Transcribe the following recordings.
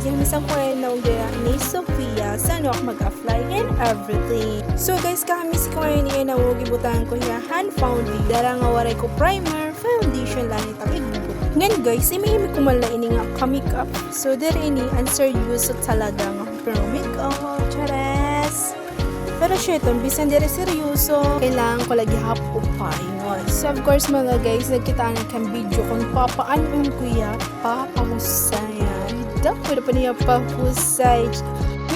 misang ko ngayon na ugaya ni Sofia sa ano ako mag-apply and everything. So guys, kami si ko ngayon niya na huwag ibutan ko niya hand founding. Dara nga waray ko primer, foundation lang itang igbugot. Ngayon guys, imihimi ko mala ini nga ka-makeup. So there ini answer use talaga nga pero makeup, chares. Pero siya ito, bisan dire seryoso, kailangan ko lagi hapo pa yun. So of course mga guys, nagkita na kang video kung papaanon ko ya, papahusayan. Dapat pa niya pahusay.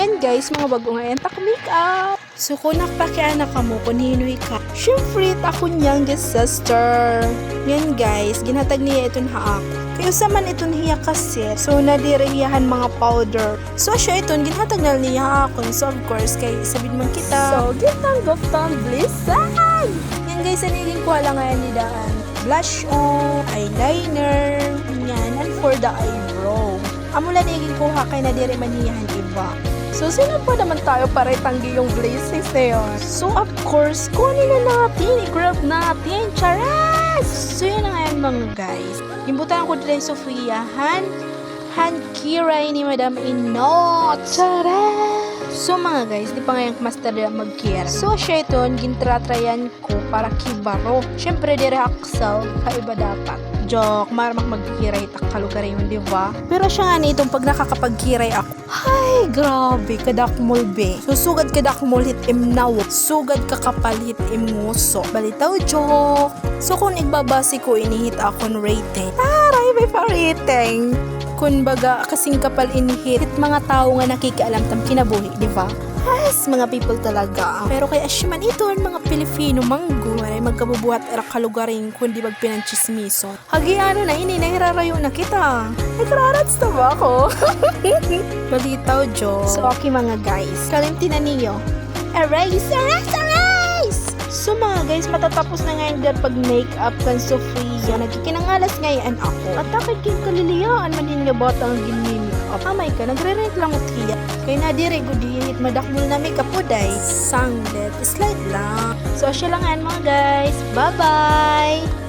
Yan guys, mga bago ngayon, tak makeup. So kung nakpakianak ka mo, kung hinoy ka, syempre, ako niyang sister. Yan guys, ginhatag niya itong haak. Kayo sa man itong hiya kasi, so nadiriyahan mga powder. So siya itong ginhatag na niya ako. So of course, kay sabihin man kita. So gitanggap tang blisan! Yan guys, anigin ko lang ngayon ni daan. Blush on, eyeliner, yan, and for the eyebrow. Amula niging kuha kay nadiri maniyahan iba. So, sino pa naman tayo para itanggi yung blessings na yun? So, of course, kunin na natin, i-grab natin, charas! So, yun na ngayon mga guys. Imbutan ko dito Sofia, hand kiray ni Madam Inot, charas! So, mga guys, di pa ngayong master na mag-kira. So, siya ito, gintratrayan ko para kibaro. Siyempre, dire aksal, kaiba dapat. Joke, marmak magkiray takalugaray mo, di ba? Pero siya nga itong pag nakakapagkiray ako. Ay, grabe, kadakmol be. So, sugad kadakmol hit imnaw. Sugad kakapal hit imuso. Balitaw, joke. So, kung igbabasi ko, inihit akong rating. Taray, may pa-rating. Kung baga, kasing kapal inihit, mga tao nga nakikialam tam kinabuhi, di ba? Yes, mga people talaga. Pero kay asyaman ito, mga Pilipino manggo ay magkabubuhat era kalugaring kundi magpinanchismiso. Hagiano na ini, nahirarayo na kita. Nagrarats na ba ako? Balitaw, Jo. So, okay mga guys. Kalimtinan niyo. Erase, erase, erase! So mga guys, matatapos na ngayon dahil pag-makeup kan Sofia. Nagkikinangalas ngayon ako. At takay king kaliliyaan manin nga bata ang gin-makeup. Amay ka, nagre-rent lang at hiya. Kaya nadire gudihit madakmul na makeup po day. Sanglet, slide lang. So, asya lang mga guys. Bye-bye!